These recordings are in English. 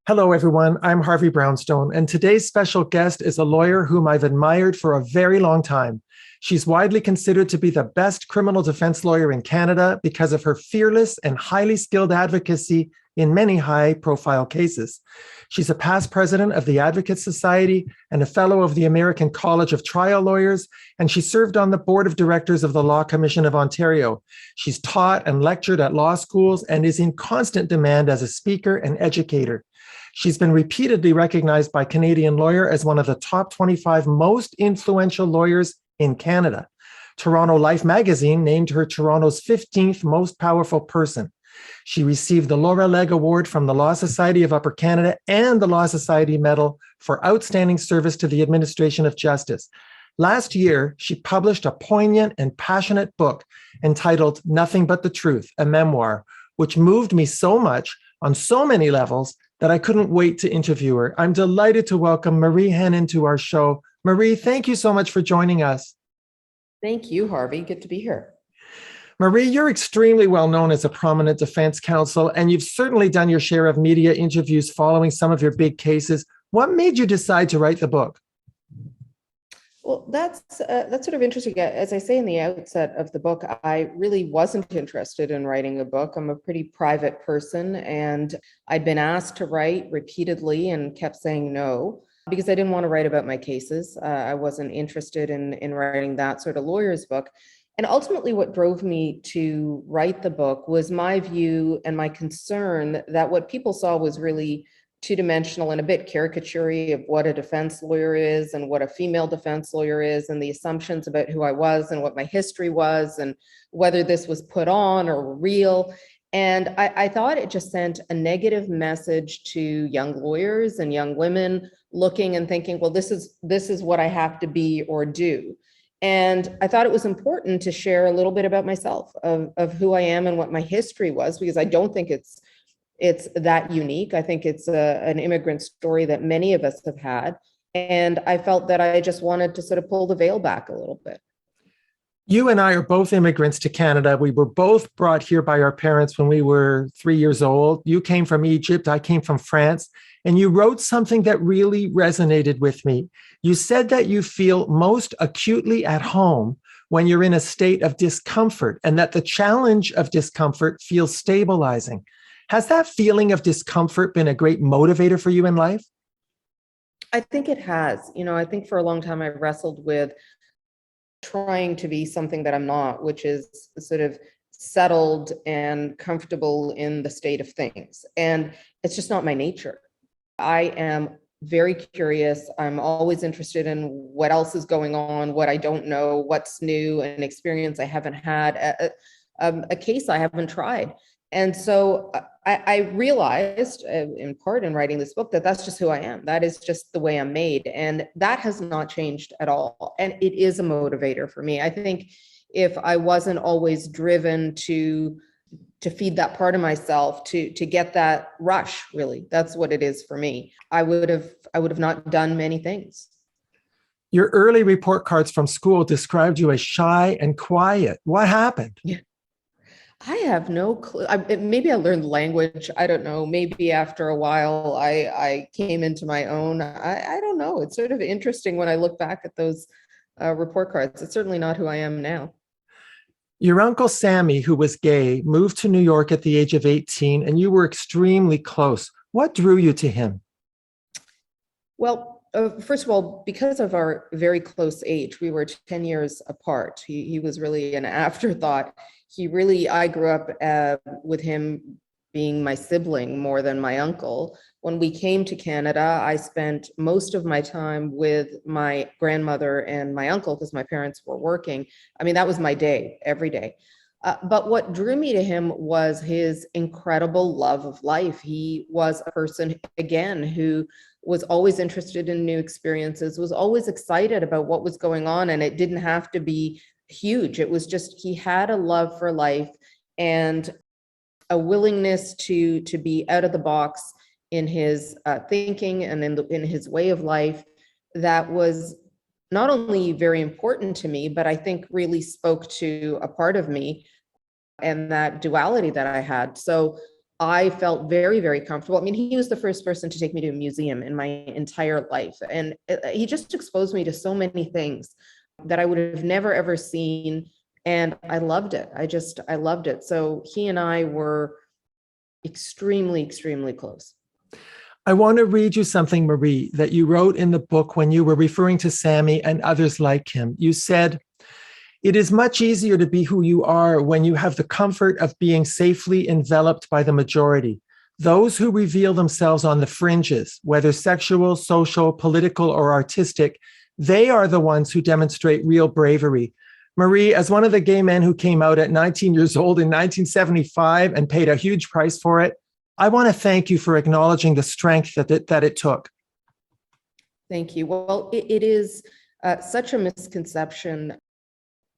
Hello, everyone. I'm Harvey Brownstone, and today's special guest is a lawyer whom I've admired for a very long time. She's widely considered to be the best criminal defense lawyer in Canada because of her fearless and highly skilled advocacy in many high-profile cases. She's a past president of the Advocate Society and a fellow of the American College of Trial Lawyers, and she served on the board of directors of the Law Commission of Ontario. She's taught and lectured at law schools and is in constant demand as a speaker and educator. She's been repeatedly recognized by Canadian Lawyer as one of the top 25 most influential lawyers in Canada. Toronto Life magazine named her Toronto's 15th most powerful person. She received the Laura Legg Award from the Law Society of Upper Canada and the Law Society Medal for outstanding service to the administration of justice. Last year, she published a poignant and passionate book entitled Nothing But the Truth, a Memoir, which moved me so much on so many levels that I couldn't wait to interview her. I'm delighted to welcome Marie Henein to our show. Marie, thank you so much for joining us. Thank you, Harvey. Good to be here. Marie, you're extremely well known as a prominent defense counsel, and you've certainly done your share of media interviews following some of your big cases. What made you decide to write the book? Well, that's sort of interesting. As I say in the outset of the book, I really wasn't interested in writing a book. I'm a pretty private person, and I'd been asked to write repeatedly and kept saying no because I didn't want to write about my cases. I wasn't interested in writing that sort of lawyer's book. And ultimately, what drove me to write the book was my view and my concern that what people saw was really two-dimensional and a bit caricature of what a defense lawyer is and what a female defense lawyer is, and the assumptions about who I was and what my history was and whether this was put on or real. And I thought it just sent a negative message to young lawyers and young women looking and thinking, well, this is what I have to be or do. And I thought it was important to share a little bit about myself, of who I am and what my history was, because I don't think it's that unique. I think it's an immigrant story that many of us have had. And I felt that I just wanted to sort of pull the veil back a little bit. You and I are both immigrants to Canada. We were both brought here by our parents when we were 3 years old. You came from Egypt, I came from France, and you wrote something that really resonated with me. You said that you feel most acutely at home when you're in a state of discomfort, and that the challenge of discomfort feels stabilizing. Has that feeling of discomfort been a great motivator for you in life? I think it has. I think for a long time I wrestled with trying to be something that I'm not, which is sort of settled and comfortable in the state of things. And it's just not my nature. I am very curious. I'm always interested in what else is going on, what I don't know, what's new, an experience I haven't had, a case I haven't tried. And so I realized, in part in writing this book, that that's just who I am. That is just the way I'm made. And that has not changed at all. And it is a motivator for me. I think if I wasn't always driven to feed that part of myself, to get that rush, really, that's what it is for me, I would have not done many things. Your early report cards from school described you as shy and quiet. What happened? Yeah. I have no clue. Maybe I learned language. I don't know. Maybe after a while, I came into my own. I don't know. It's sort of interesting when I look back at those report cards. It's certainly not who I am now. Your uncle Sammy, who was gay, moved to New York at the age of 18, and you were extremely close. What drew you to him? Well, first of all, because of our very close age, we were 10 years apart. He was really an afterthought. I grew up with him being my sibling more than my uncle. When we came to Canada, I spent most of my time with my grandmother and my uncle because my parents were working. I mean, that was my day, every day. But what drew me to him was his incredible love of life. He was a person, again, who was always interested in new experiences, was always excited about what was going on, and it didn't have to be huge. It was just, he had a love for life and a willingness to be out of the box in his thinking and in his way of life that was not only very important to me, but I think really spoke to a part of me and that duality that I had. So I felt very, very comfortable. I mean, he was the first person to take me to a museum in my entire life. And he just exposed me to so many things that I would have never, ever seen. And I loved it. I loved it. So he and I were extremely, extremely close. I want to read you something, Marie, that you wrote in the book when you were referring to Sammy and others like him. You said, "It is much easier to be who you are when you have the comfort of being safely enveloped by the majority. Those who reveal themselves on the fringes, whether sexual, social, political, or artistic, they are the ones who demonstrate real bravery." Marie, as one of the gay men who came out at 19 years old in 1975 and paid a huge price for it, I want to thank you for acknowledging the strength that it took. Thank you. Well, it is such a misconception,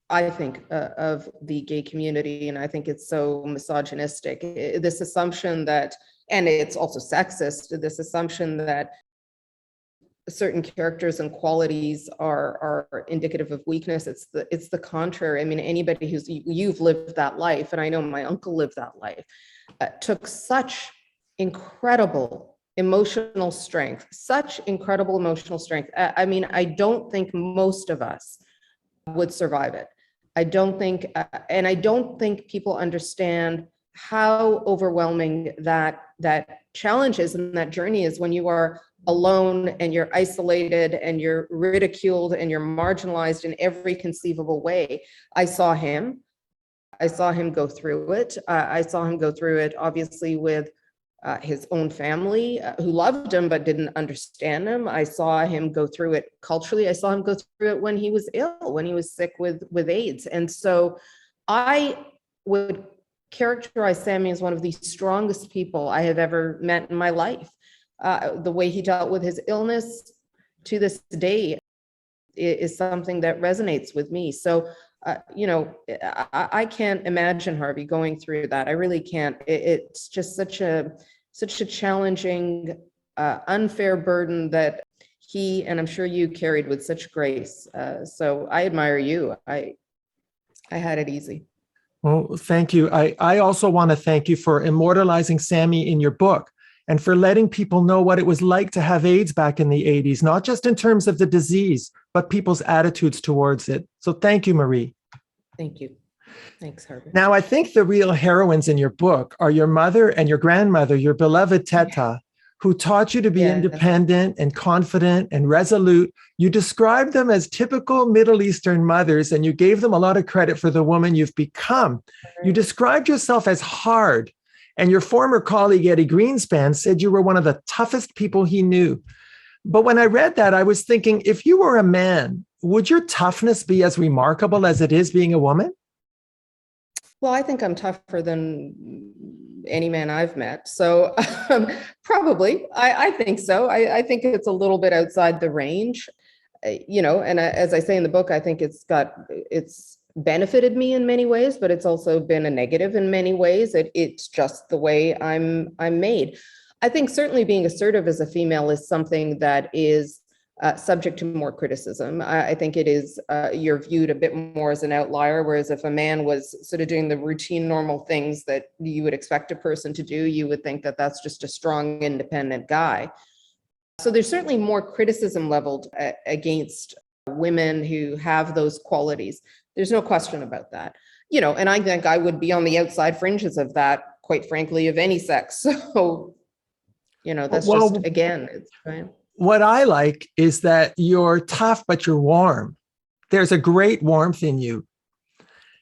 I think, of the gay community, and I think it's so misogynistic. This assumption that, and it's also sexist, this assumption that certain characters and qualities are indicative of weakness. It's the contrary. I mean, anybody you've lived that life, and I know my uncle lived that life, took such incredible emotional strength, such incredible emotional strength. I mean, I don't think most of us would survive it. I don't think, and I don't think people understand how overwhelming that challenge is and that journey is when you are alone and you're isolated and you're ridiculed and you're marginalized in every conceivable way. I saw him go through it. I saw him go through it, obviously, with his own family who loved him but didn't understand him. I saw him go through it culturally. I saw him go through it when he was ill, when he was sick with AIDS. And so I would characterize Sammy as one of the strongest people I have ever met in my life. The way he dealt with his illness to this day is something that resonates with me. So I can't imagine Harvey going through that. I really can't. It's just such a challenging, unfair burden that he, and I'm sure you, carried with such grace. So I admire you. I had it easy. Well, thank you. I also want to thank you for immortalizing Sammy in your book and for letting people know what it was like to have AIDS back in the 80s, not just in terms of the disease, but people's attitudes towards it. So thank you, Marie. Thank you. Thanks, Harvey. Now, I think the real heroines in your book are your mother and your grandmother, your beloved Teta, who taught you to be independent and confident and resolute. You described them as typical Middle Eastern mothers, and you gave them a lot of credit for the woman you've become. You described yourself as hard, and your former colleague, Eddie Greenspan, said you were one of the toughest people he knew. But when I read that, I was thinking, if you were a man, would your toughness be as remarkable as it is being a woman? Well, I think I'm tougher than any man I've met. So probably, I think so. I think it's a little bit outside the range, and as I say in the book, I think it's benefited me in many ways, but it's also been a negative in many ways. It's just the way I'm made. I think certainly being assertive as a female is something that is subject to more criticism. I think it is, you're viewed a bit more as an outlier, whereas if a man was sort of doing the routine, normal things that you would expect a person to do, you would think that that's just a strong, independent guy. So there's certainly more criticism leveled against women who have those qualities. There's no question about that. And I think I would be on the outside fringes of that, quite frankly, of any sex. So, that's just, again, it's fine. What I like is that you're tough, but you're warm. There's a great warmth in you.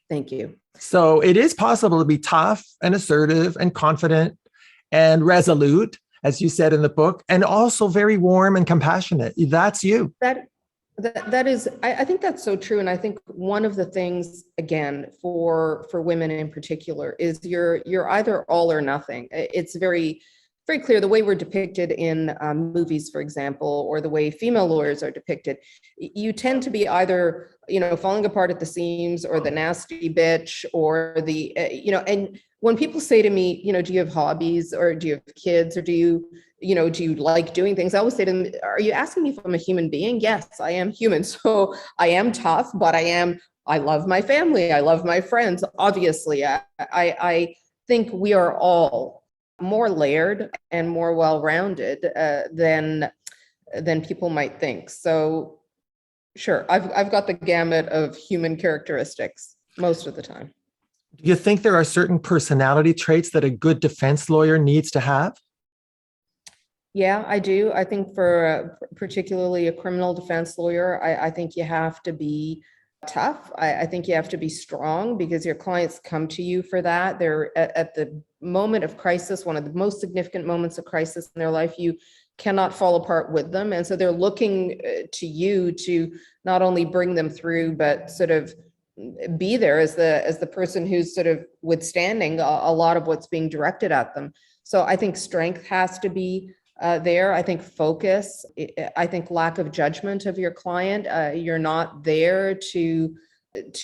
Thank you. So it is possible to be tough and assertive and confident and resolute, as you said in the book, and also very warm and compassionate. That's you. That is, I think that's so true. And I think one of the things, again, for women in particular, is you're either all or nothing. It's very clear the way we're depicted in movies, for example, or the way female lawyers are depicted. You tend to be either, falling apart at the seams, or the nasty bitch, or the, and when people say to me, do you have hobbies, or do you have kids, or do you like doing things? I always say to them, are you asking me if I'm a human being? Yes, I am human. So I am tough, but I love my family. I love my friends. Obviously, I think we are all more layered and more well-rounded than people might think. So sure, I've got the gamut of human characteristics most of the time. Do you think there are certain personality traits that a good defense lawyer needs to have? Yeah, I do. I think for particularly a criminal defense lawyer, I think you have to be tough. I think you have to be strong because your clients come to you for that. They're at the moment of crisis, one of the most significant moments of crisis in their life. You cannot fall apart with them. And so they're looking to you to not only bring them through, but sort of be there as the person who's sort of withstanding a lot of what's being directed at them. So I think strength has to be there. I think focus, I think lack of judgment of your client. You're not there to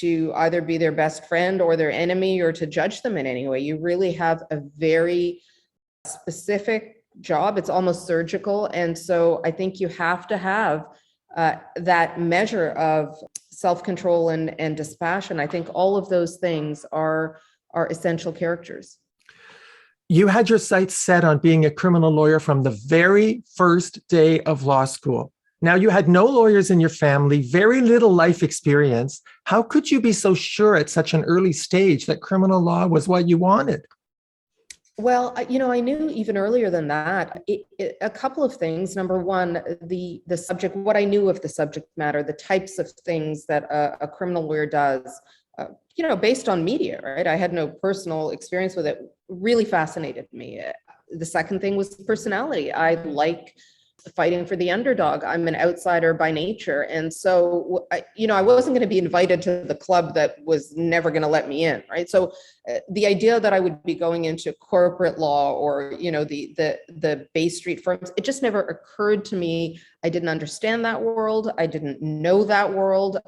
either be their best friend or their enemy or to judge them in any way. You really have a very specific job. It's almost surgical. And so I think you have to have that measure of self-control and dispassion. I think all of those things are essential characters. You had your sights set on being a criminal lawyer from the very first day of law school. Now, you had no lawyers in your family, very little life experience. How could you be so sure at such an early stage that criminal law was what you wanted? Well, I knew even earlier than that, a couple of things. Number one, the subject, what I knew of the subject matter, the types of things that a criminal lawyer does, based on media, right? I had no personal experience with it, really fascinated me. The second thing was personality. I like fighting for the underdog. I'm an outsider by nature. And so, I wasn't going to be invited to the club that was never going to let me in, right? So the idea that I would be going into corporate law or, the Bay Street firms, it just never occurred to me. I didn't understand that world. I didn't know that world.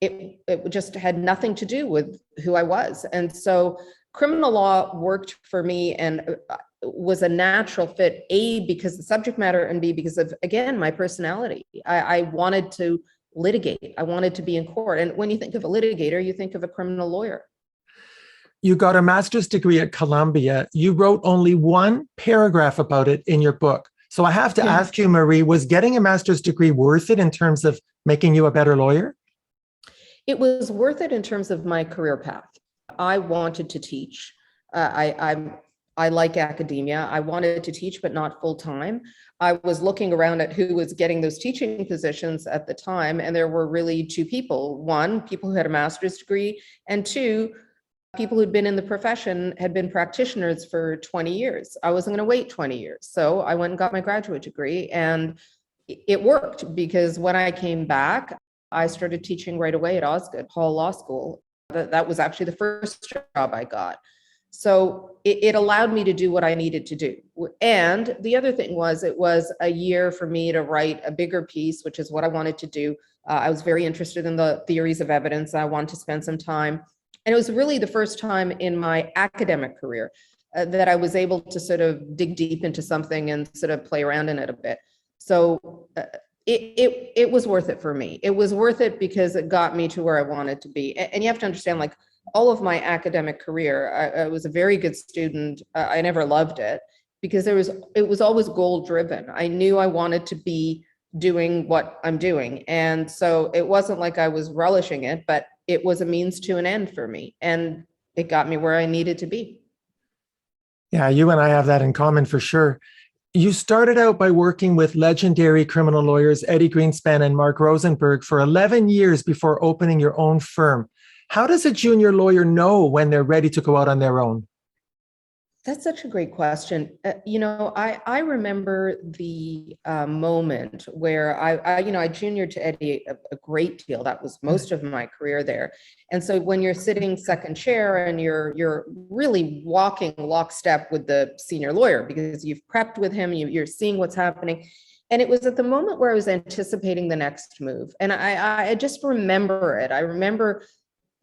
It just had nothing to do with who I was. And so criminal law worked for me and was a natural fit, A, because the subject matter, and B, because of, again, my personality. I wanted to litigate. I wanted to be in court. And when you think of a litigator, you think of a criminal lawyer. You got a master's degree at Columbia. You wrote only one paragraph about it in your book. So I have to ask you, Marie, was getting a master's degree worth it in terms of making you a better lawyer? It was worth it in terms of my career path. I wanted to teach. I like academia. I wanted to teach, but not full time. I was looking around at who was getting those teaching positions at the time, and there were really two people. One, people who had a master's degree, and two, people who'd been in the profession, had been practitioners for 20 years. I wasn't going to wait 20 years. So I went and got my graduate degree, and it worked because when I came back, I started teaching right away at Osgoode Hall Law School. That was actually the first job I got. So it allowed me to do what I needed to do. And the other thing was, it was a year for me to write a bigger piece, which is what I wanted to do. I was very interested in the theories of evidence. I wanted to spend some time. And it was really the first time in my academic career that I was able to sort of dig deep into something and sort of play around in it a bit. So it was worth it for me. It was worth it because it got me to where I wanted to be. And you have to understand, like, all of my academic career, I was a very good student. I never loved it because it was always goal driven. I knew I wanted to be doing what I'm doing. And so it wasn't like I was relishing it, but it was a means to an end for me. And it got me where I needed to be. Yeah, you and I have that in common for sure. You started out by working with legendary criminal lawyers Eddie Greenspan and Mark Rosenberg for 11 years before opening your own firm. How does a junior lawyer know when they're ready to go out on their own? That's such a great question. I remember the moment where I juniored to Eddie a great deal. That was most of my career there. And so when you're sitting second chair and you're really walking lockstep with the senior lawyer because you've prepped with him, you're seeing what's happening. And it was at the moment where I was anticipating the next move. And I just remember it. I remember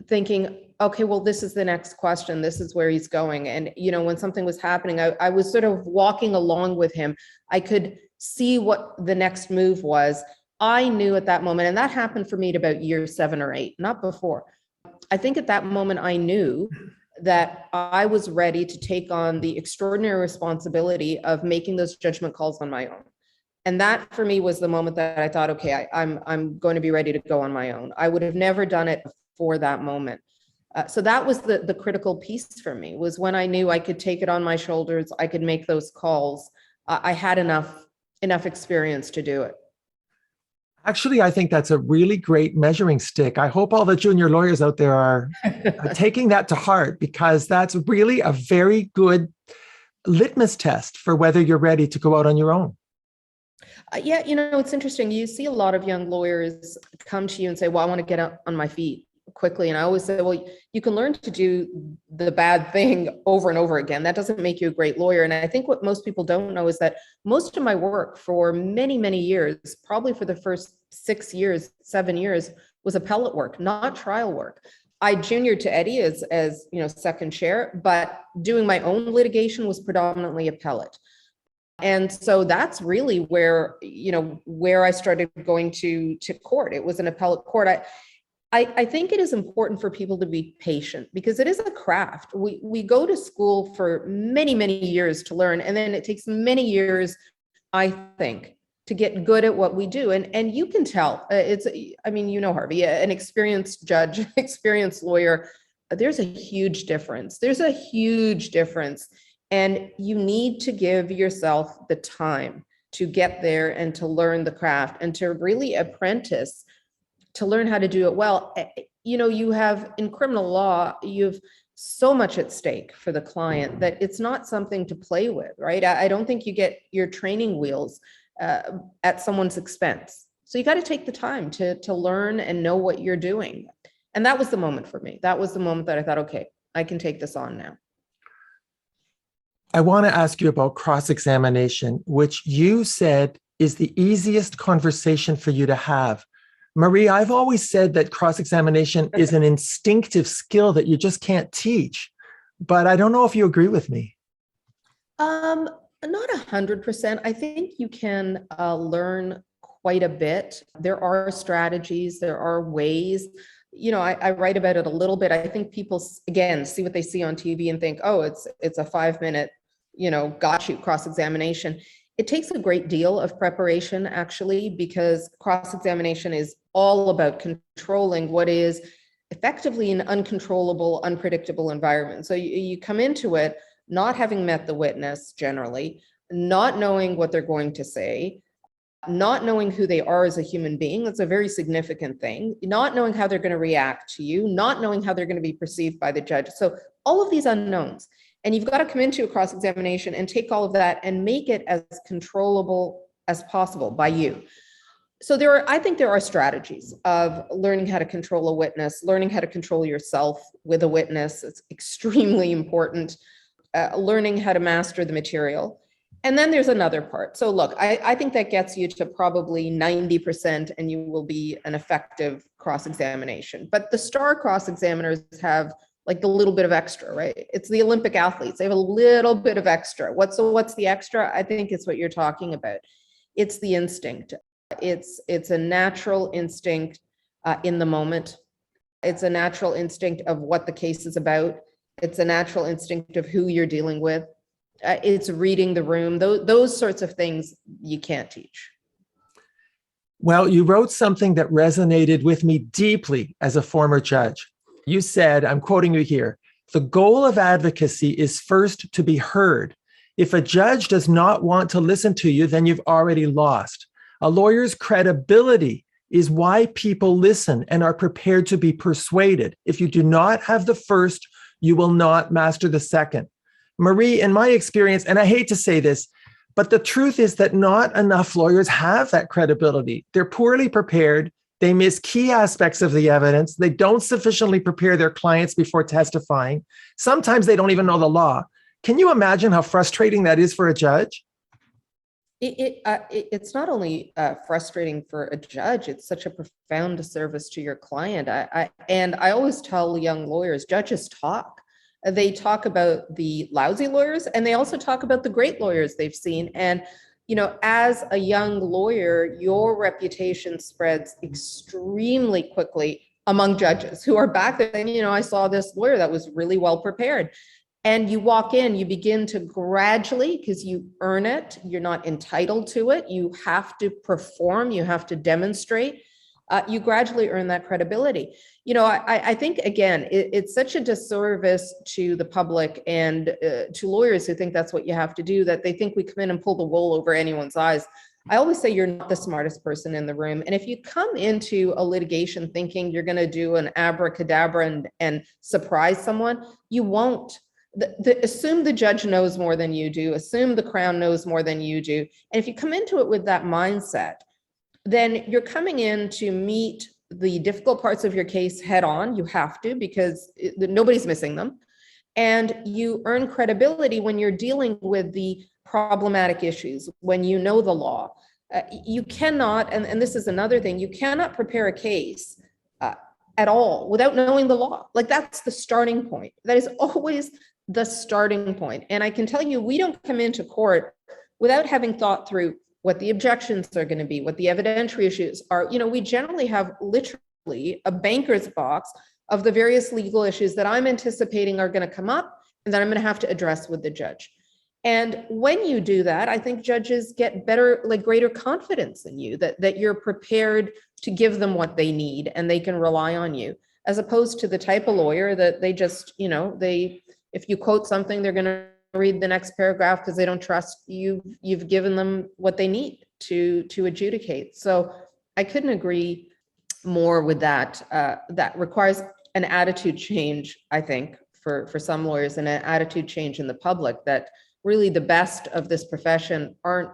thinking, okay, well, this is the next question. This is where he's going. And, when something was happening, I was sort of walking along with him. I could see what the next move was. I knew at that moment, and that happened for me at about year 7 or 8, not before. I think at that moment I knew that I was ready to take on the extraordinary responsibility of making those judgment calls on my own. And that for me was the moment that I thought, okay, I'm going to be ready to go on my own. I would have never done it before that moment. So that was the critical piece for me, was when I knew I could take it on my shoulders, I could make those calls. I had enough experience to do it. Actually, I think that's a really great measuring stick. I hope all the junior lawyers out there are taking that to heart, because that's really a very good litmus test for whether you're ready to go out on your own. Yeah, it's interesting. You see a lot of young lawyers come to you and say, well, I want to get up on my feet quickly. And I always say, well, you can learn to do the bad thing over and over again. That doesn't make you a great lawyer. And I think what most people don't know is that most of my work for many, many years, probably for the first 6 years, 7 years, was appellate work, not trial work. I juniored to Eddie as second chair, but doing my own litigation was predominantly appellate. And so that's really where I started going to court. It was an appellate court. I think it is important for people to be patient, because it is a craft. We go to school for many, many years to learn, and then it takes many years, I think, to get good at what we do. And you can tell, Harvey, an experienced judge, experienced lawyer, there's a huge difference. And you need to give yourself the time to get there and to learn the craft and to really apprentice, to learn how to do it well. You have, in criminal law, you've so much at stake for the client that it's not something to play with, right? I don't think you get your training wheels at someone's expense. So you got to take the time to learn and know what you're doing. And that was the moment for me. That was the moment that I thought, okay, I can take this on now. I want to ask you about cross-examination, which you said is the easiest conversation for you to have. Marie, I've always said that cross-examination is an instinctive skill that you just can't teach, but I don't know if you agree with me. Not 100%. I think you can learn quite a bit. There are strategies, there are ways. I write about it a little bit. I think people, again, see what they see on TV and think, oh, it's a 5-minute, got you cross-examination. It takes a great deal of preparation, actually, because cross-examination is all about controlling what is effectively an uncontrollable, unpredictable environment. So you come into it not having met the witness generally, not knowing what they're going to say, not knowing who they are as a human being. That's a very significant thing. Not knowing how they're going to react to you, not knowing how they're going to be perceived by the judge. So all of these unknowns. And you've got to come into a cross-examination and take all of that and make it as controllable as possible by you. So I think there are strategies of learning how to control a witness, learning how to control yourself with a witness. It's extremely important. Learning how to master the material. And then there's another part. So look, I think that gets you to probably 90%, and you will be an effective cross-examination. But the star cross-examiners have like the little bit of extra, right? It's the Olympic athletes. They have a little bit of extra. What's the extra? I think it's what you're talking about. It's the instinct. It's a natural instinct in the moment. It's a natural instinct of what the case is about. It's a natural instinct of who you're dealing with. It's reading the room. Those sorts of things you can't teach. Well, you wrote something that resonated with me deeply as a former judge. You said, I'm quoting you here, the goal of advocacy is first to be heard. If a judge does not want to listen to you, then you've already lost. A lawyer's credibility is why people listen and are prepared to be persuaded. If you do not have the first, you will not master the second. Marie, in my experience, and I hate to say this, but the truth is that not enough lawyers have that credibility. They're poorly prepared. They miss key aspects of the evidence. They don't sufficiently prepare their clients before testifying. Sometimes they don't even know the law. Can you imagine how frustrating that is for a judge? It's not only frustrating for a judge, it's such a profound disservice to your client. And I always tell young lawyers, judges talk. They talk about the lousy lawyers, and they also talk about the great lawyers they've seen. And, as a young lawyer, your reputation spreads extremely quickly among judges who are back there and, I saw this lawyer that was really well prepared. And you walk in, you begin to gradually, because you earn it, you're not entitled to it, you have to perform, you have to demonstrate, you gradually earn that credibility. I think, again, it's such a disservice to the public and to lawyers who think that's what you have to do, that they think we come in and pull the wool over anyone's eyes. I always say you're not the smartest person in the room. And if you come into a litigation thinking you're going to do an abracadabra and surprise someone, you won't. Assume the judge knows more than you do, assume the Crown knows more than you do. And if you come into it with that mindset, then you're coming in to meet the difficult parts of your case head on. You have to, because nobody's missing them. And you earn credibility when you're dealing with the problematic issues, when you know the law. You cannot, and this is another thing, you cannot prepare a case at all without knowing the law. Like, that's the starting point. That is always the starting point. And I can tell you, we don't come into court without having thought through what the objections are going to be, what the evidentiary issues are. We generally have literally a banker's box of the various legal issues that I'm anticipating are going to come up and that I'm going to have to address with the judge. And when you do that, I think judges get greater confidence in you, that you're prepared to give them what they need and they can rely on you, as opposed to the type of lawyer that they just, if you quote something, they're going to read the next paragraph because they don't trust you. You've given them what they need to adjudicate. So I couldn't agree more with that. That requires an attitude change, I think, for some lawyers, and an attitude change in the public, that really the best of this profession aren't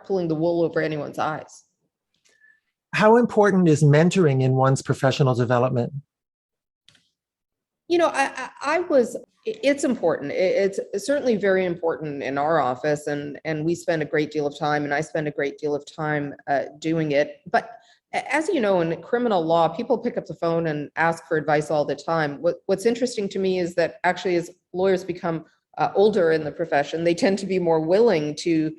pulling the wool over anyone's eyes. How important is mentoring in one's professional development? It's important. It's certainly very important in our office, and we spend a great deal of time, and I spend a great deal of time doing it. But as you know, in criminal law, people pick up the phone and ask for advice all the time. What's interesting to me is that actually, as lawyers become older in the profession, they tend to be more willing to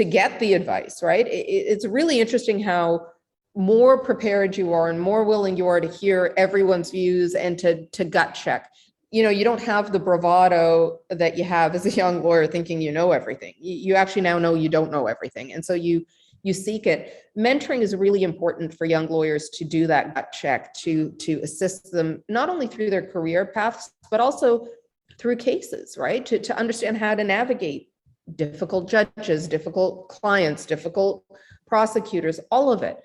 get the advice, right? It's really interesting how more prepared you are and more willing you are to hear everyone's views and to gut check. You don't have the bravado that you have as a young lawyer thinking you know everything. You actually now know you don't know everything. And so you seek it. Mentoring is really important for young lawyers to do that gut check, to assist them not only through their career paths, but also through cases, right? To understand how to navigate difficult judges, difficult clients, difficult prosecutors, all of it.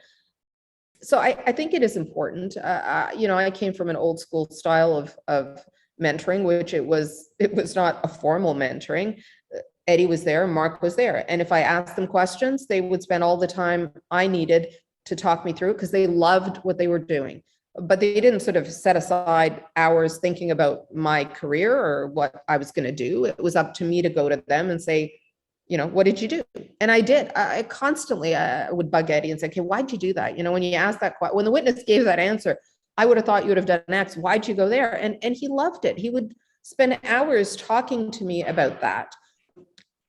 So I think it is important. I came from an old school style of mentoring, which it was not a formal mentoring. Eddie was there, Mark was there. And if I asked them questions, they would spend all the time I needed to talk me through, because they loved what they were doing. But they didn't sort of set aside hours thinking about my career or what I was going to do. It was up to me to go to them and say, what did you do? And I did. I constantly would bug Eddie and say, okay, why'd you do that? When you asked that, when the witness gave that answer, I would have thought you would have done X. Why'd you go there? And he loved it. He would spend hours talking to me about that.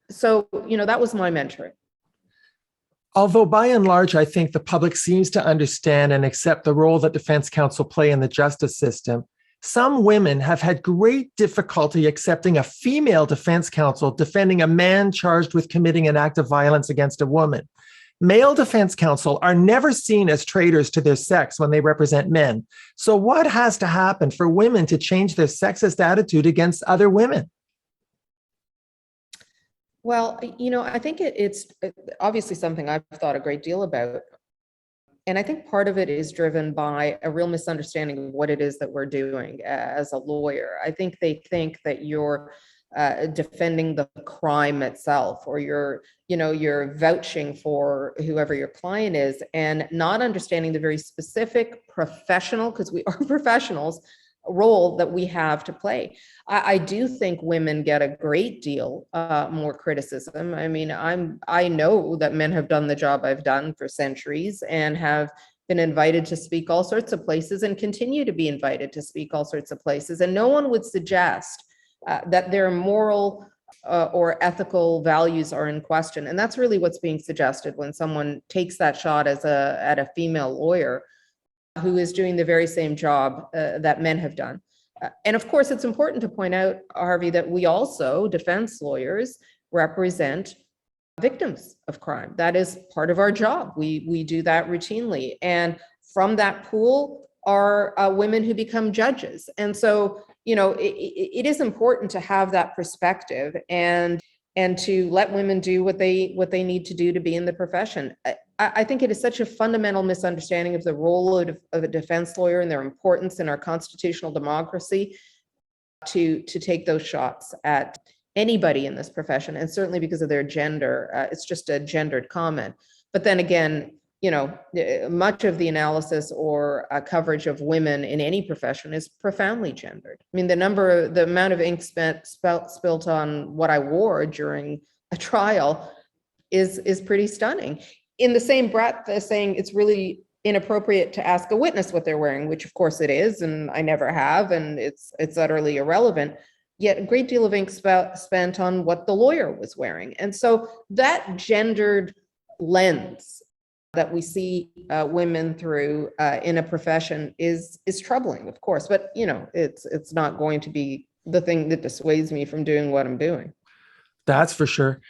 So, that was my mentoring. Although by and large, I think the public seems to understand and accept the role that defense counsel play in the justice system, some women have had great difficulty accepting a female defense counsel defending a man charged with committing an act of violence against a woman. Male defense counsel are never seen as traitors to their sex when they represent men. So what has to happen for women to change their sexist attitude against other women? Well, I think it's obviously something I've thought a great deal about. And I think part of it is driven by a real misunderstanding of what it is that we're doing as a lawyer. I think they think that you're defending the crime itself, or you're vouching for whoever your client is, and not understanding the very specific professional, because we are professionals, role that we have to play. I do think women get a great deal more criticism. I mean, I know that men have done the job I've done for centuries and have been invited to speak all sorts of places and continue to be invited to speak all sorts of places. And no one would suggest that their moral or ethical values are in question. And that's really what's being suggested when someone takes that shot at a female lawyer. who is doing the very same job that men have done. And of course, it's important to point out, Harvey, that we also, defense lawyers, represent victims of crime. That is part of our job. We do that routinely. And from that pool are women who become judges. And so, it is important to have that perspective and to let women do what they need to do to be in the profession. I think it is such a fundamental misunderstanding of the role of a defense lawyer and their importance in our constitutional democracy to take those shots at anybody in this profession, and certainly because of their gender. It's just a gendered comment. But then again, much of the analysis or coverage of women in any profession is profoundly gendered. I mean, the amount of ink spilt on what I wore during a trial is pretty stunning. In the same breath as saying it's really inappropriate to ask a witness what they're wearing, which of course it is, and I never have, and it's utterly irrelevant. Yet a great deal of ink spent on what the lawyer was wearing. And so that gendered lens that we see women through in a profession is troubling, of course, but it's not going to be the thing that dissuades me from doing what I'm doing. That's for sure.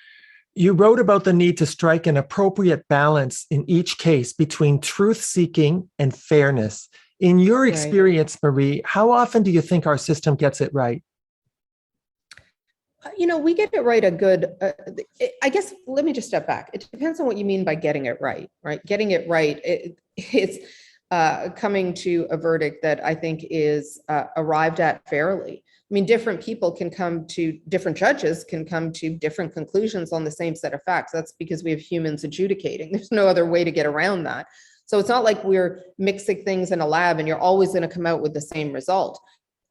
You wrote about the need to strike an appropriate balance in each case between truth-seeking and fairness. In your experience, Marie, how often do you think our system gets it right? We get it right I guess, let me just step back. It depends on what you mean by getting it right? Getting it right, it's coming to a verdict that I think is arrived at fairly. I mean, different judges can come to different conclusions on the same set of facts. That's because we have humans adjudicating. There's no other way to get around that. So it's not like we're mixing things in a lab and you're always going to come out with the same result.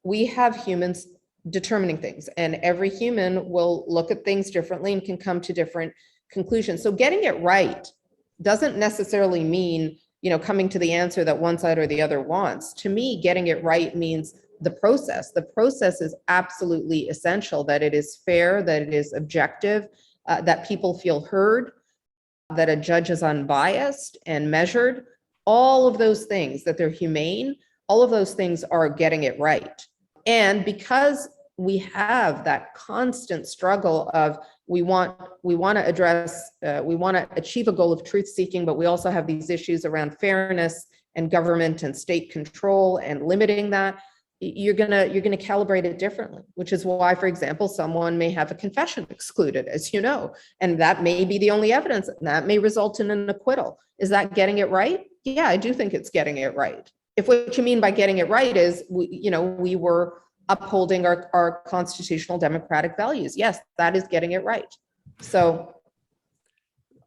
We have humans determining things, and every human will look at things differently and can come to different conclusions. So getting it right doesn't necessarily mean, coming to the answer that one side or the other wants. To me, getting it right means the process. The process is absolutely essential, that it is fair, that it is objective, that people feel heard, that a judge is unbiased and measured. All of those things, that they're humane, all of those things are getting it right. And because we have that constant struggle of we want to achieve a goal of truth seeking, but we also have these issues around fairness and government and state control and limiting that, you're gonna calibrate it differently, which is why, for example, someone may have a confession excluded, as you know, and that may be the only evidence, and that may result in an acquittal. Is that getting it right? Yeah, I do think it's getting it right. If what you mean by getting it right is we were upholding our constitutional democratic values, yes, that is getting it right. So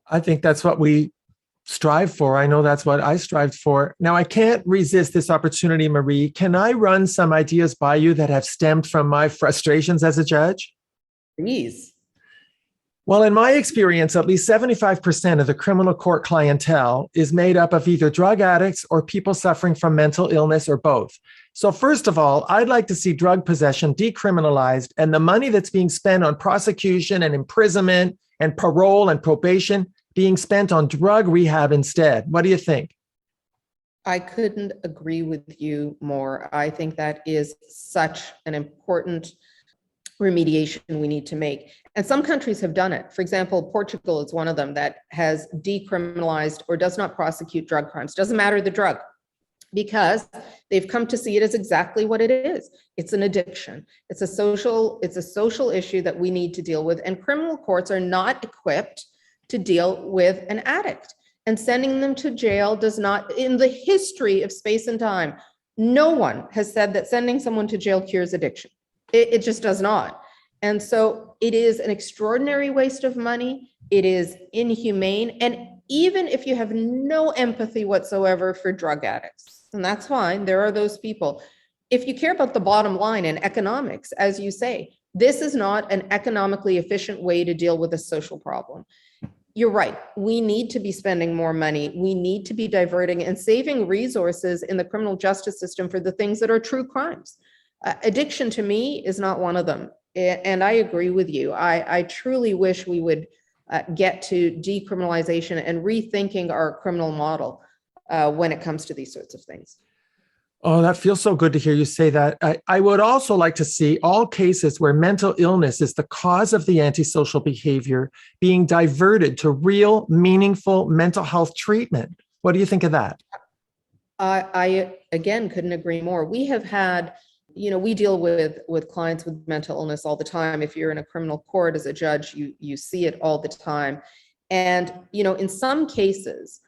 I think that's what we strive for. I know that's what I strived for. Now, I can't resist this opportunity, Marie. Can I run some ideas by you that have stemmed from my frustrations as a judge? Please. Well, in my experience, at least 75% of the criminal court clientele is made up of either drug addicts or people suffering from mental illness or both. So first of all, I'd like to see drug possession decriminalized and the money that's being spent on prosecution and imprisonment and parole and probation being spent on drug rehab instead. What do you think? I couldn't agree with you more. I think that is such an important remediation we need to make. And some countries have done it. For example, Portugal is one of them that has decriminalized or does not prosecute drug crimes. Doesn't matter the drug, because they've come to see it as exactly what it is. It's an addiction. It's a social issue that we need to deal with. And criminal courts are not equipped to deal with an addict. And sending them to jail does not, in the history of space and time, no one has said that sending someone to jail cures addiction. It just does not. And so it is an extraordinary waste of money. It is inhumane. And even if you have no empathy whatsoever for drug addicts, and that's fine, there are those people. If you care about the bottom line and economics, as you say, this is not an economically efficient way to deal with a social problem. You're right. We need to be spending more money. We need to be diverting and saving resources in the criminal justice system for the things that are true crimes. Addiction to me is not one of them. And I agree with you. I truly wish we would get to decriminalization and rethinking our criminal model. when it comes to these sorts of things. Oh, that feels so good to hear you say that. I would also like to see all cases where mental illness is the cause of the antisocial behavior being diverted to real, meaningful mental health treatment. What do you think of that? I again, couldn't agree more. We have had, we deal with clients with mental illness all the time. If you're in a criminal court as a judge, you see it all the time. And, in some cases,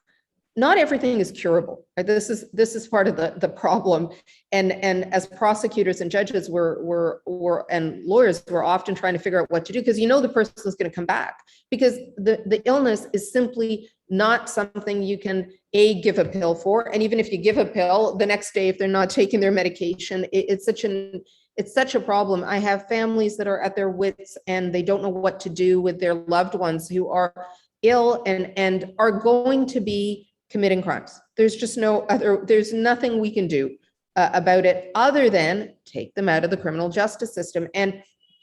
not everything is curable. Right? This is part of the problem. And as prosecutors and judges, and lawyers, we're often trying to figure out what to do, because the person is going to come back, because the illness is simply not something you can give a pill for. And even if you give a pill, the next day, if they're not taking their medication, it's such a problem. I have families that are at their wits and they don't know what to do with their loved ones who are ill and are going to be committing crimes. There's just there's nothing we can do about it other than take them out of the criminal justice system. And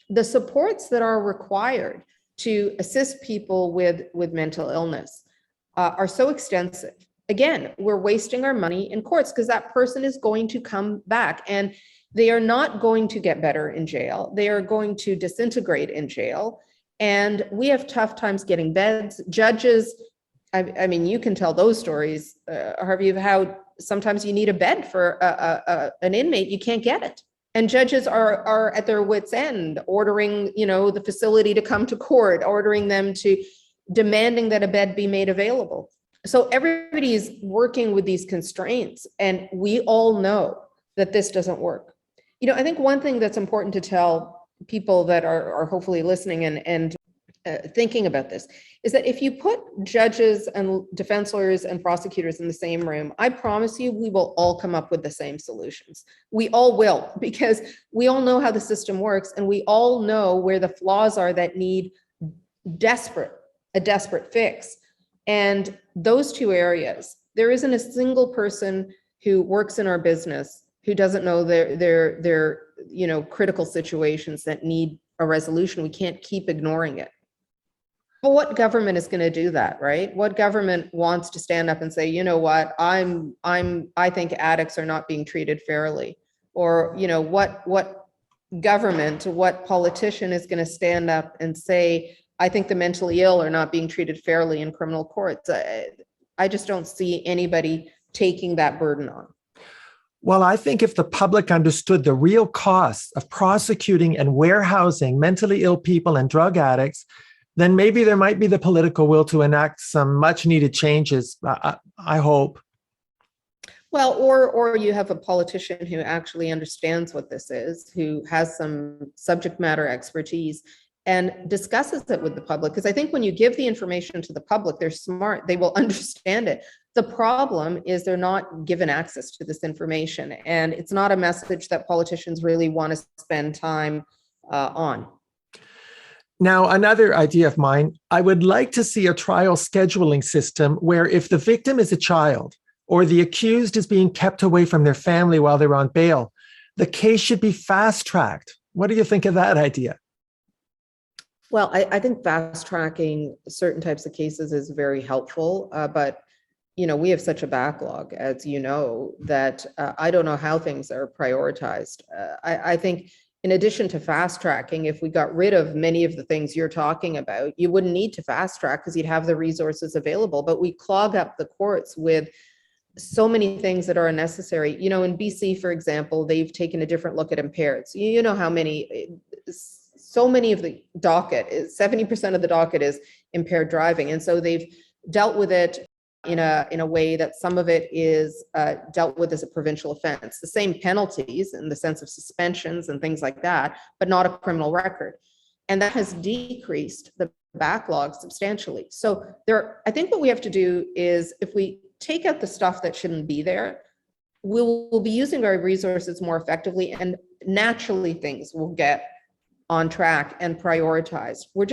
the supports that are required to assist people with mental illness are so extensive. Again, we're wasting our money in courts because that person is going to come back and they are not going to get better in jail. They are going to disintegrate in jail. And we have tough times getting beds. Judges, I mean, you can tell those stories, Harvey, of how sometimes you need a bed for an inmate, you can't get it. And judges are at their wits' end, ordering, the facility to come to court, demanding that a bed be made available. So everybody is working with these constraints, and we all know that this doesn't work. I think one thing that's important to tell people that are hopefully listening and thinking about this is that if you put judges and defense lawyers and prosecutors in the same room, I promise you, we will all come up with the same solutions. We all will, because we all know how the system works, and we all know where the flaws are that need a desperate fix. And those two areas, there isn't a single person who works in our business who doesn't know their critical situations that need a resolution. We can't keep ignoring it. But what government is going to do that, right? What government wants to stand up and say, you know what, I think addicts are not being treated fairly? Or, what government, what politician is going to stand up and say, I think the mentally ill are not being treated fairly in criminal courts? I just don't see anybody taking that burden on. Well, I think if the public understood the real costs of prosecuting and warehousing mentally ill people and drug addicts, then maybe there might be the political will to enact some much needed changes, I hope. Well, or you have a politician who actually understands what this is, who has some subject matter expertise and discusses it with the public. Because I think when you give the information to the public, they're smart, they will understand it. The problem is they're not given access to this information, and it's not a message that politicians really want to spend time on. Now, another idea of mine, I would like to see a trial scheduling system where if the victim is a child or the accused is being kept away from their family while they're on bail, the case should be fast-tracked. What do you think of that idea? Well, I think fast-tracking certain types of cases is very helpful, but we have such a backlog, as you know, that I don't know how things are prioritized. I think in addition to fast tracking, if we got rid of many of the things you're talking about, you wouldn't need to fast track because you'd have the resources available. But we clog up the courts with so many things that are unnecessary. In BC, for example, they've taken a different look at impaireds. You know how so many of the docket, 70% of the docket is impaired driving. And so they've dealt with it in a way that some of it is dealt with as a provincial offense, the same penalties in the sense of suspensions and things like that, but not a criminal record. And that has decreased the backlog substantially. So I think what we have to do is, if we take out the stuff that shouldn't be there, we'll be using our resources more effectively, and naturally things will get on track and prioritized. We're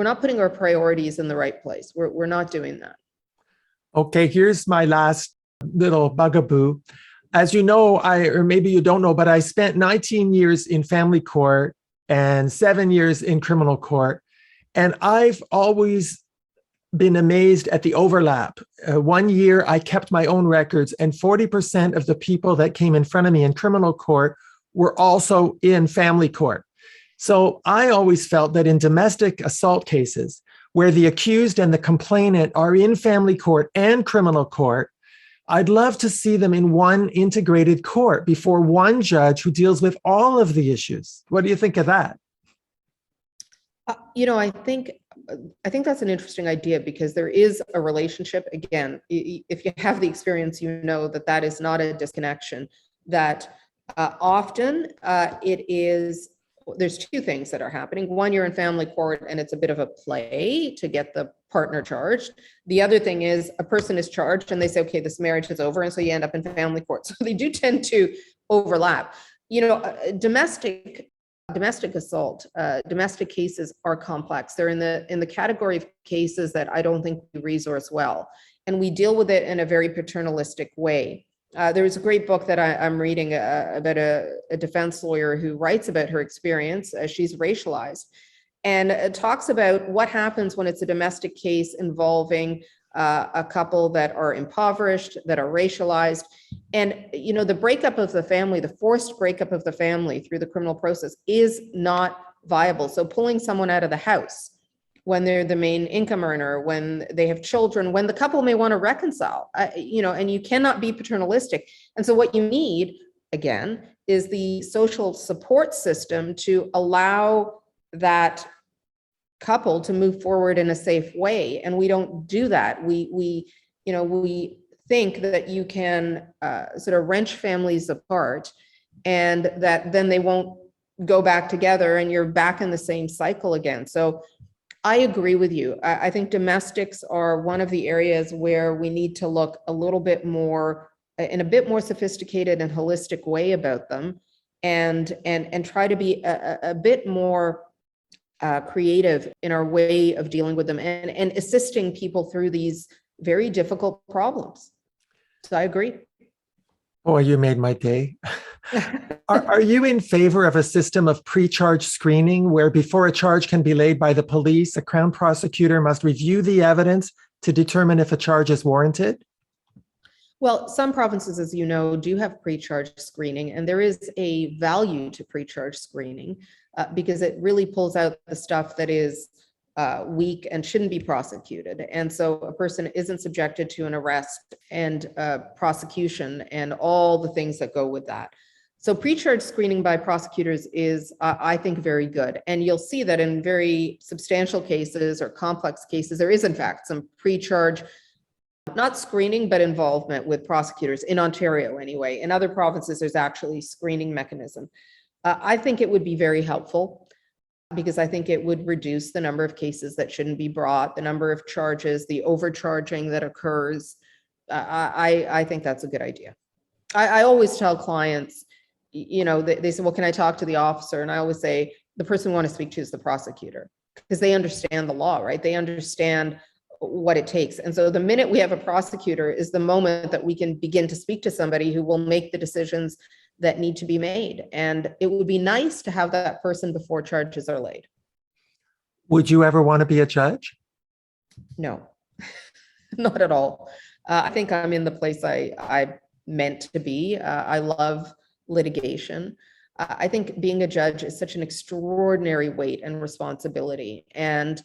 not putting our priorities in the right place. We're not doing that. Okay, here's my last little bugaboo. As you know, or maybe you don't know, but I spent 19 years in family court and 7 years in criminal court. And I've always been amazed at the overlap. One year, I kept my own records, and 40% of the people that came in front of me in criminal court were also in family court. So I always felt that in domestic assault cases, where the accused and the complainant are in family court and criminal court, I'd love to see them in one integrated court before one judge who deals with all of the issues. What do you think of that? I think that's an interesting idea because there is a relationship. Again, if you have the experience, you know that that is not a disconnection. That often there's two things that are happening. One, you're in family court and it's a bit of a play to get the partner charged. The other thing is a person is charged and they say, okay, this marriage is over. And so you end up in family court. So they do tend to overlap. Domestic assault, domestic cases are complex. They're in the category of cases that I don't think we resource well. And we deal with it in a very paternalistic way. There was a great book that I'm reading about a defense lawyer who writes about her experience. She's racialized and talks about what happens when it's a domestic case involving a couple that are impoverished, that are racialized. And, the breakup of the family, the forced breakup of the family through the criminal process is not viable. So pulling someone out of the house when they're the main income earner, when they have children, when the couple may want to reconcile, and you cannot be paternalistic. And so what you need, again, is the social support system to allow that couple to move forward in a safe way. And we don't do that. We think that you can sort of wrench families apart and that then they won't go back together and you're back in the same cycle again. So I agree with you. I think domestics are one of the areas where we need to look a little bit more in a bit more sophisticated and holistic way about them and try to be a bit more creative in our way of dealing with them and assisting people through these very difficult problems. So I agree. Boy, you made my day. Are you in favor of a system of pre-charge screening where before a charge can be laid by the police, a Crown prosecutor must review the evidence to determine if a charge is warranted? Well, some provinces, as you know, do have pre-charge screening, and there is a value to pre-charge screening because it really pulls out the stuff that is weak and shouldn't be prosecuted. And so a person isn't subjected to an arrest and prosecution and all the things that go with that. So pre-charge screening by prosecutors is, I think, very good. And you'll see that in very substantial cases or complex cases, there is in fact some pre-charge, not screening, but involvement with prosecutors in Ontario anyway. In other provinces, there's actually screening mechanism. I think it would be very helpful because I think it would reduce the number of cases that shouldn't be brought, the number of charges, the overcharging that occurs. I think that's a good idea. I always tell clients, they say, well, can I talk to the officer? And I always say, the person we want to speak to is the prosecutor because they understand the law, right? They understand what it takes. And so the minute we have a prosecutor is the moment that we can begin to speak to somebody who will make the decisions that need to be made. And it would be nice to have that person before charges are laid. Would you ever want to be a judge? No, not at all. I think I'm in the place I meant to be. I love litigation. I think being a judge is such an extraordinary weight and responsibility. And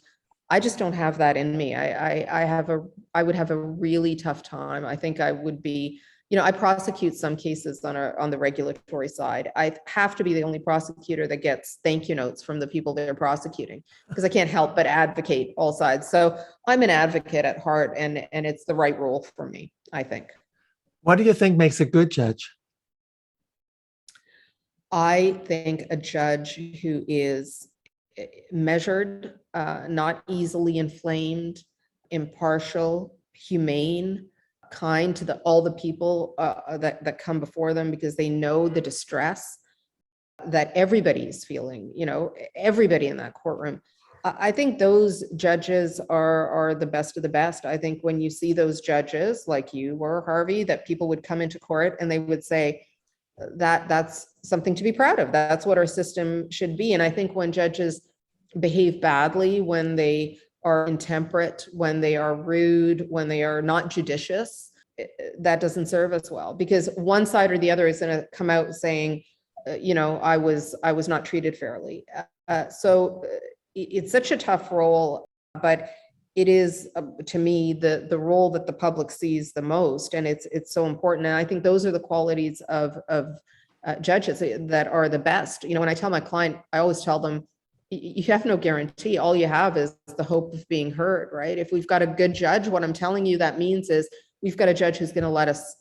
I just don't have that in me. I would have a really tough time. I think I would be, I prosecute some cases on the regulatory side. I have to be the only prosecutor that gets thank you notes from the people they're prosecuting because I can't help but advocate all sides. So I'm an advocate at heart and it's the right role for me, I think. What do you think makes a good judge? I think a judge who is measured, not easily inflamed, impartial, humane, kind to all the people that come before them because they know the distress that everybody is feeling, everybody in that courtroom. I think those judges are the best of the best. I think when you see those judges like you were, Harvey, that people would come into court and they would say that's something to be proud of. That's what our system should be. And I think when judges behave badly, when they are intemperate, when they are rude, when they are not judicious, that doesn't serve us well, because one side or the other is going to come out saying, I was not treated fairly. So it's such a tough role, but it is, to me, the role that the public sees the most, and it's so important. And I think those are the qualities of judges that are the best. When I tell my client, I always tell them, you have no guarantee. All you have is the hope of being heard, right? If we've got a good judge, what I'm telling you that means is we've got a judge who's going to let us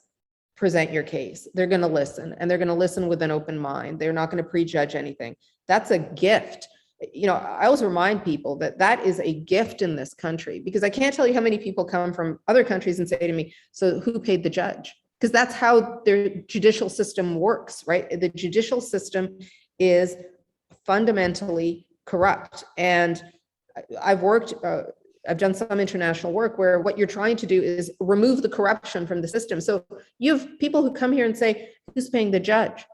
present your case. They're going to listen, and they're going to listen with an open mind. They're not going to prejudge anything. That's a gift. I always remind people that that is a gift in this country, because I can't tell you how many people come from other countries and say to me, so who paid the judge? Because that's how their judicial system works, right? The judicial system is fundamentally corrupt. And I've done some international work where what you're trying to do is remove the corruption from the system. So you have people who come here and say, who's paying the judge?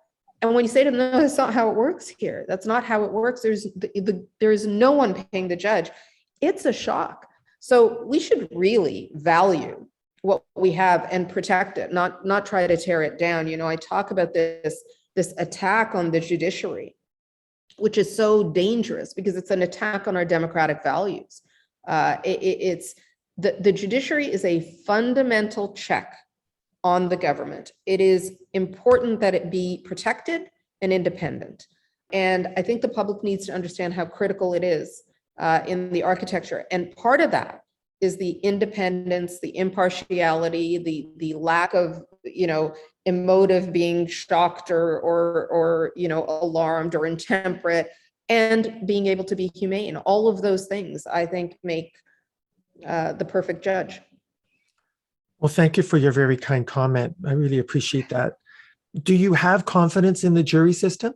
And when you say to them, no, that's not how it works here. That's not how it works. There's no one paying the judge. It's a shock. So we should really value what we have and protect it, not try to tear it down. I talk about this attack on the judiciary, which is so dangerous because it's an attack on our democratic values. It's the judiciary is a fundamental check on the government. It is important that it be protected and independent. And I think the public needs to understand how critical it is in the architecture. And part of that is the independence, the impartiality, the lack of, emotive being shocked or alarmed or intemperate, and being able to be humane. All of those things, I think, make the perfect judge. Well, thank you for your very kind comment. I really appreciate that. Do you have confidence in the jury system?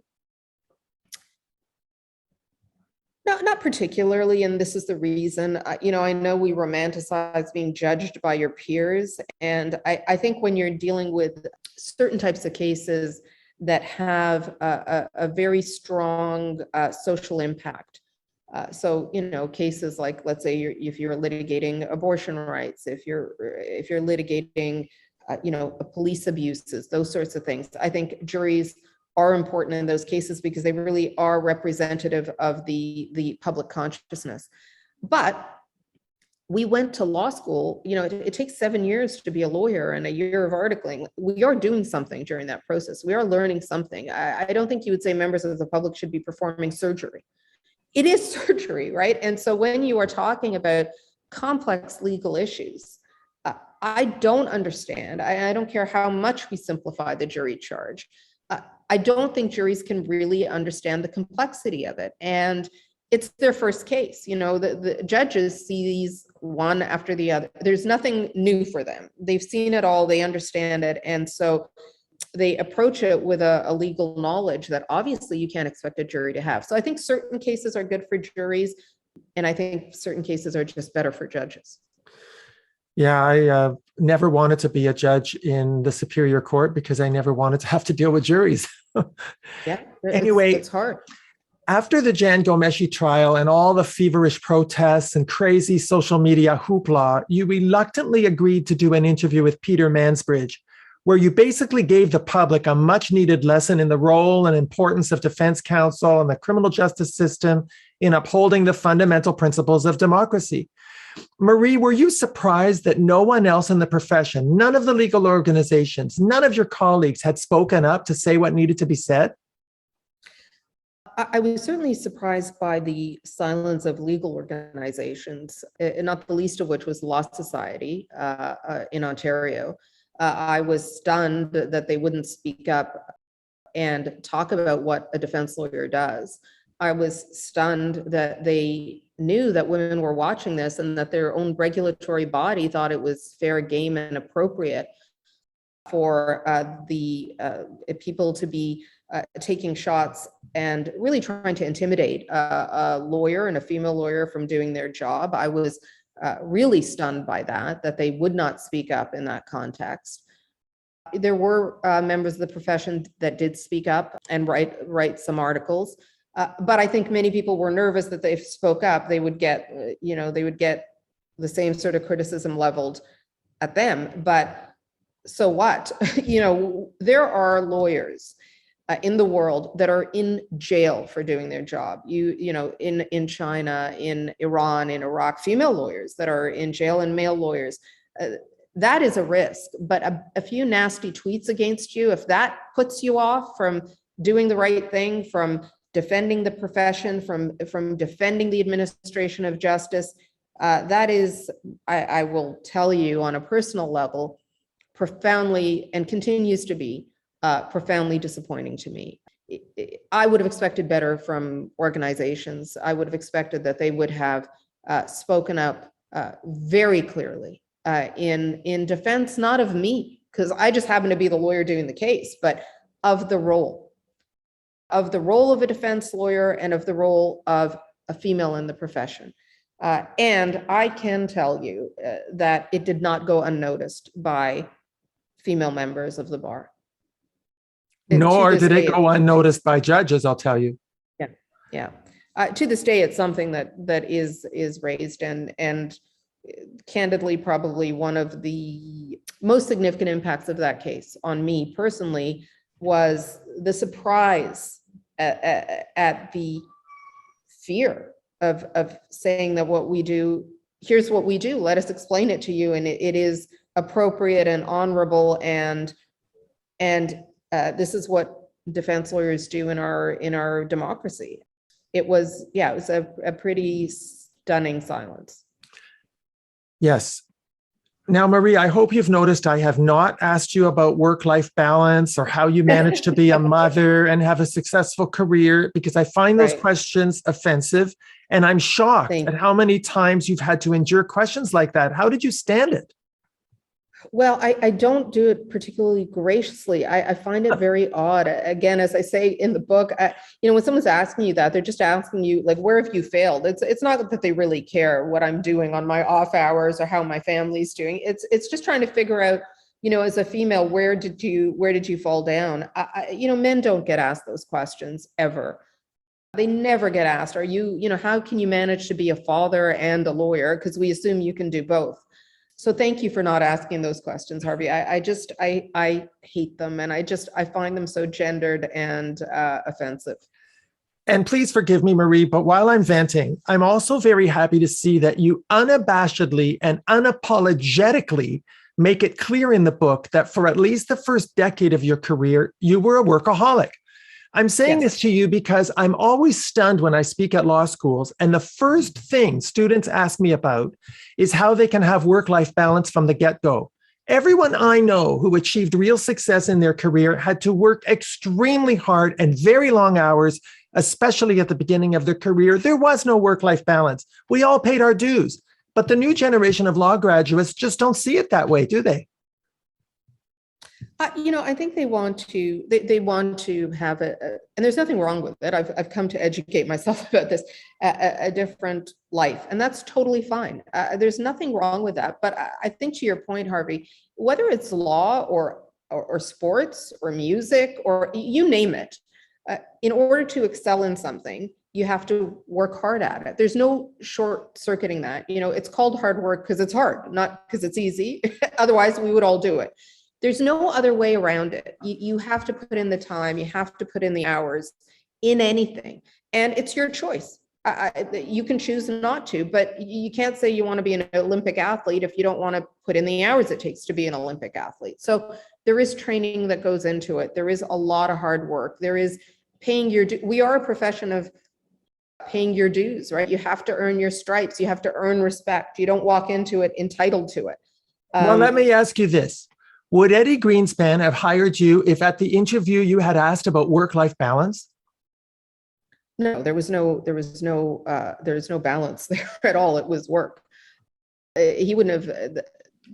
No, not particularly, and this is the reason. I know we romanticize being judged by your peers, and I think when you're dealing with certain types of cases that have a very strong social impact, so cases like, let's say, if you're litigating abortion rights, if you're litigating police abuses, those sorts of things, I think juries are important in those cases because they really are representative of the public consciousness. But we went to law school, it takes 7 years to be a lawyer and a year of articling. We are doing something during that process. We are learning something. I don't think you would say members of the public should be performing surgery. It is surgery, right? And so when you are talking about complex legal issues, I don't understand. I don't care how much we simplify the jury charge. I don't think juries can really understand the complexity of it. And it's their first case. The judges see these one after the other. There's nothing new for them. They've seen it all. They understand it. And so they approach it with a legal knowledge that obviously you can't expect a jury to have. So I think certain cases are good for juries, and I think certain cases are just better for judges. Yeah, I never wanted to be a judge in the Superior Court because I never wanted to have to deal with juries. Yeah. Anyway, it's hard. After the Jan Gomeshi trial and all the feverish protests and crazy social media hoopla, you reluctantly agreed to do an interview with Peter Mansbridge, where you basically gave the public a much needed lesson in the role and importance of defense counsel and the criminal justice system in upholding the fundamental principles of democracy. Marie, were you surprised that no one else in the profession, none of the legal organizations, none of your colleagues had spoken up to say what needed to be said? I was certainly surprised by the silence of legal organizations, not the least of which was Law Society in Ontario. I was stunned that they wouldn't speak up and talk about what a defense lawyer does. I was stunned that they knew that women were watching this and that their own regulatory body thought it was fair game and appropriate for the people to be taking shots and really trying to intimidate a lawyer and a female lawyer from doing their job. I was really stunned by that they would not speak up in that context. There were members of the profession that did speak up and write some articles. But I think many people were nervous that if they spoke up, they would get, they would get the same sort of criticism leveled at them. But so what? There are lawyers in the world that are in jail for doing their job. In China, in Iran, in Iraq, female lawyers that are in jail, and male lawyers. That is a risk. But a few nasty tweets against you, if that puts you off from doing the right thing, from defending the profession, from defending the administration of justice, that is, I will tell you on a personal level, profoundly, and continues to be profoundly disappointing to me. I would have expected better from organizations. I would have expected that they would have spoken up very clearly in defense, not of me, because I just happen to be the lawyer doing the case, but of the role of a defense lawyer and of the role of a female in the profession. And I can tell you that it did not go unnoticed by female members of the bar. Nor did it go unnoticed by judges, I'll tell you. Yeah. To this day, it's something that is raised, and candidly, probably one of the most significant impacts of that case on me personally was the surprise at the fear of saying that what we do, here's what we do, let us explain it to you, and it is appropriate and honorable, and this is what defense lawyers do in our democracy. It was a pretty stunning silence. Yes. Now, Marie, I hope you've noticed I have not asked you about work-life balance or how you manage to be a mother and have a successful career, because I find those questions offensive. And I'm shocked at how many times you've had to endure questions like that. How did you stand it? Well, I don't do it particularly graciously. I find it very odd. Again, as I say in the book, when someone's asking you that, they're just asking you, like, where have you failed? It's not that they really care what I'm doing on my off hours or how my family's doing. It's just trying to figure out, as a female, where did you fall down? Men don't get asked those questions ever. They never get asked, how can you manage to be a father and a lawyer? Because we assume you can do both. So thank you for not asking those questions, Harvey. I hate them, and I find them so gendered and offensive. And please forgive me, Marie, but while I'm venting, I'm also very happy to see that you unabashedly and unapologetically make it clear in the book that for at least the first decade of your career, you were a workaholic. I'm saying this to you because I'm always stunned when I speak at law schools, and the first thing students ask me about is how they can have work-life balance from the get-go. Everyone I know who achieved real success in their career had to work extremely hard and very long hours, especially at the beginning of their career. There was no work-life balance. We all paid our dues, but the new generation of law graduates just don't see it that way, do they? I think they want to have and there's nothing wrong with it. I've come to educate myself about this, a different life, and that's totally fine. There's nothing wrong with that. But I think, to your point, Harvey, whether it's law or sports or music or you name it, in order to excel in something, you have to work hard at it. There's no short-circuiting that. It's called hard work because it's hard, not because it's easy. Otherwise, we would all do it. There's no other way around it. You have to put in the time, you have to put in the hours in anything, and it's your choice. You can choose not to, but you can't say you want to be an Olympic athlete if you don't want to put in the hours it takes to be an Olympic athlete. So there is training that goes into it. There is a lot of hard work. There is paying your dues. We are a profession of paying your dues, right? You have to earn your stripes. You have to earn respect. You don't walk into it entitled to it. Well, let me ask you this. Would Eddie Greenspan have hired you if at the interview you had asked about work-life balance? No, there was no balance there at all. It was work. He wouldn't have,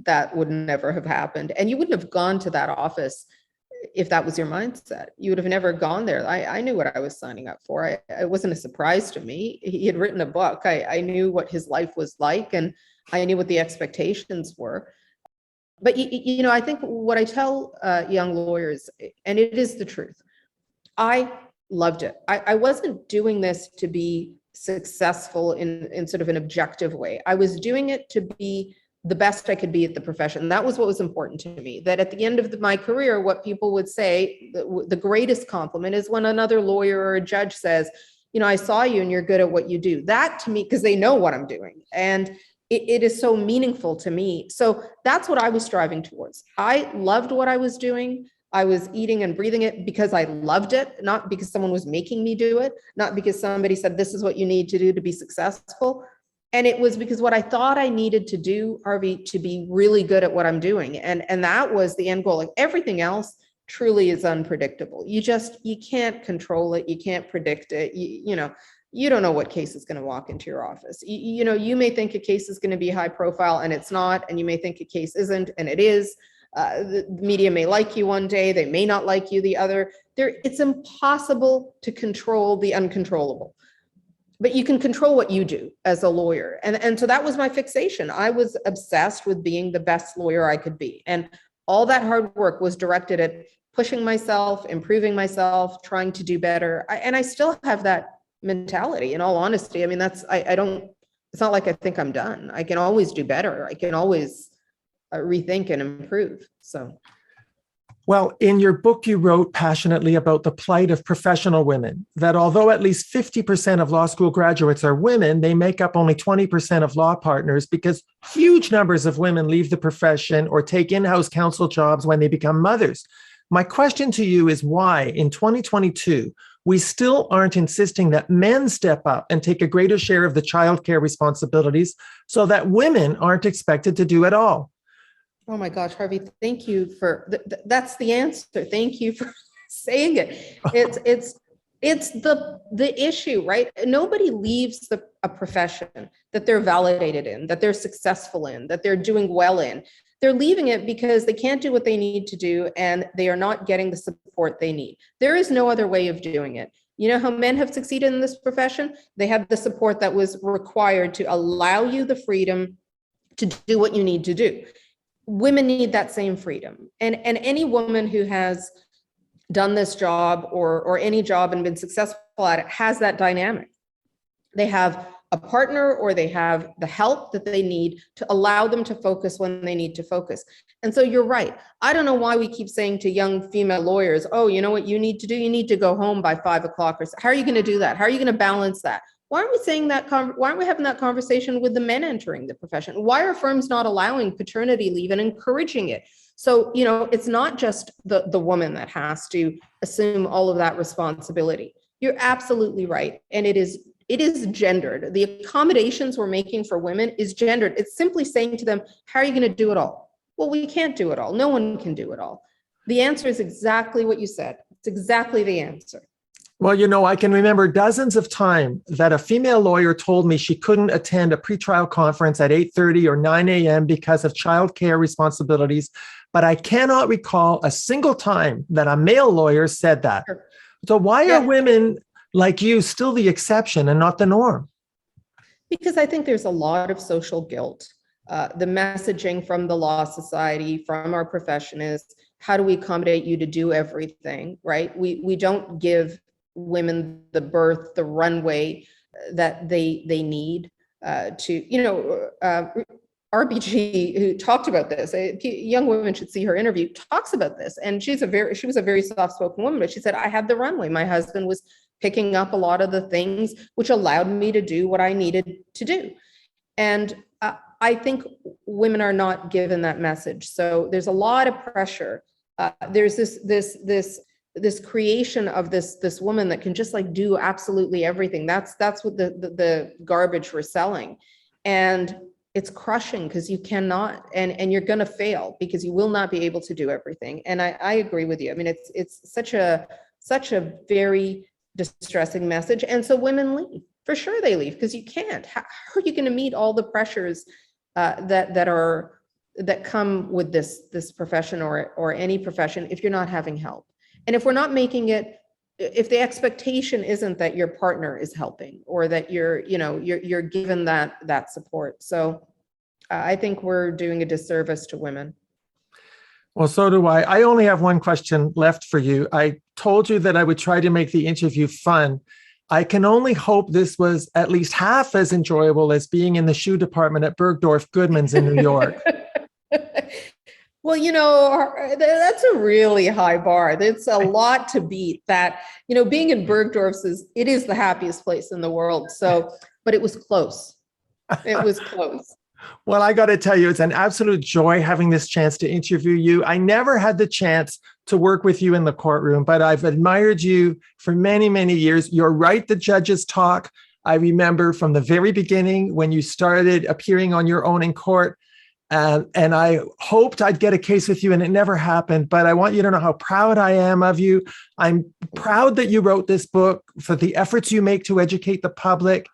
that would never have happened. And you wouldn't have gone to that office if that was your mindset. You would have never gone there. I knew what I was signing up for. It wasn't a surprise to me. He had written a book. I knew what his life was like, and I knew what the expectations were. But, I think what I tell young lawyers, and it is the truth, I loved it. I wasn't doing this to be successful in sort of an objective way. I was doing it to be the best I could be at the profession. That was what was important to me, that at the end of my career, what people would say, the greatest compliment is when another lawyer or a judge says, I saw you and you're good at what you do. That to me, because they know what I'm doing. And it is so meaningful to me. So that's what I was striving towards. I loved what I was doing. I was eating and breathing it because I loved it, not because someone was making me do it, not because somebody said, this is what you need to do to be successful. And it was because what I thought I needed to do, Harvey, to be really good at what I'm doing. And that was the end goal. Like everything else truly is unpredictable. You can't control it. You can't predict it. You don't know what case is going to walk into your office. You may think a case is going to be high profile and it's not, and you may think a case isn't and it is. The media may like you one day, they may not like you the other. It's impossible to control the uncontrollable. But you can control what you do as a lawyer. And so that was my fixation. I was obsessed with being the best lawyer I could be. And all that hard work was directed at pushing myself, improving myself, trying to do better. And I still have that mentality, in all honesty. I mean, it's not like I think I'm done. I can always do better. I can always rethink and improve. So. Well, in your book, you wrote passionately about the plight of professional women, that although at least 50% of law school graduates are women, they make up only 20% of law partners because huge numbers of women leave the profession or take in-house counsel jobs when they become mothers. My question to you is why, in 2022, we still aren't insisting that men step up and take a greater share of the childcare responsibilities so that women aren't expected to do it all? Oh my gosh, Harvey, thank you for, that's the answer. Thank you for saying it. It's the issue, right? Nobody leaves a profession that they're validated in, that they're successful in, that they're doing well in. They're leaving it because they can't do what they need to do and they are not getting the support they need. There is no other way of doing it. You know how men have succeeded in this profession? They have the support that was required to allow you the freedom to do what you need to do. Women need that same freedom. And any woman who has done this job or any job and been successful at it has that dynamic. They have a partner or they have the help that they need to allow them to focus when they need to focus. And so you're right. I don't know why we keep saying to young female lawyers, oh, you know what you need to do? You need to go home by 5 o'clock. Or how are you going to do that? How are you going to balance that? Why aren't we saying that? Why aren't we having that conversation with the men entering the profession? Why are firms not allowing paternity leave and encouraging it? So, it's not just the woman that has to assume all of that responsibility. You're absolutely right. And it is gendered. The accommodations we're making for women is gendered. It's simply saying to them, how are you going to do it all? Well, we can't do it all. No one can do it all. The answer is exactly what you said. It's exactly the answer. Well, I can remember dozens of times that a female lawyer told me she couldn't attend a pretrial conference at 8:30 or 9 a.m. because of childcare responsibilities, but I cannot recall a single time that a male lawyer said that. Sure. So why are women like you still the exception and not the norm? Because I think there's a lot of social guilt. The messaging from the Law Society, from our profession is, how do we accommodate you to do everything, right? We don't give women the birth, the runway that they need to, RBG, who talked about this, young women should see her interview, talks about this. And she was a very soft-spoken woman, but she said, I had the runway. My husband was picking up a lot of the things which allowed me to do what I needed to do. And I think women are not given that message. So there's a lot of pressure. There's this creation of this woman that can just like do absolutely everything. That's what the garbage we're selling. And it's crushing because you cannot, and you're going to fail because you will not be able to do everything. And I agree with you. I mean, it's such a very distressing message. And so women leave. For sure they leave because you can't. How are you going to meet all the pressures that come with this profession or any profession if you're not having help? And if we're not making it, if the expectation isn't that your partner is helping or that you're given that support. So I think we're doing a disservice to women. Well, so do I. I only have one question left for you. I told you that I would try to make the interview fun. I can only hope this was at least half as enjoyable as being in the shoe department at Bergdorf Goodman's in New York. Well, that's a really high bar. It's a lot to beat that. Being in Bergdorf's it is the happiest place in the world. So, but it was close. It was close. Well, I got to tell you, it's an absolute joy having this chance to interview you. I never had the chance to work with you in the courtroom, but I've admired you for many, many years. You're right, the judges talk. I remember from the very beginning when you started appearing on your own in court, and I hoped I'd get a case with you, and it never happened. But I want you to know how proud I am of you. I'm proud that you wrote this book, for the efforts you make to educate the public.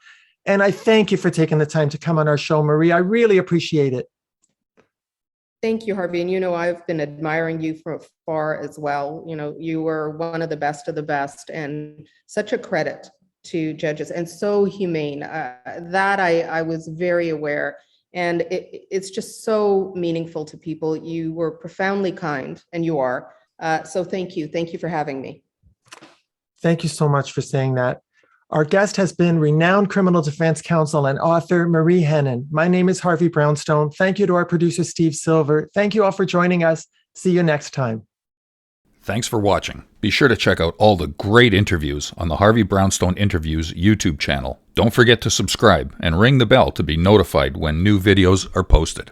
And I thank you for taking the time to come on our show, Marie. I really appreciate it. Thank you, Harvey. And I've been admiring you from afar as well. You were one of the best, and such a credit to judges, and so humane. That I was very aware. And it's just so meaningful to people. You were profoundly kind, and you are. So thank you. Thank you for having me. Thank you so much for saying that. Our guest has been renowned criminal defense counsel and author Marie Henein. My name is Harvey Brownstone. Thank you to our producer, Steve Silver. Thank you all for joining us. See you next time. Thanks for watching. Be sure to check out all the great interviews on the Harvey Brownstone Interviews YouTube channel. Don't forget to subscribe and ring the bell to be notified when new videos are posted.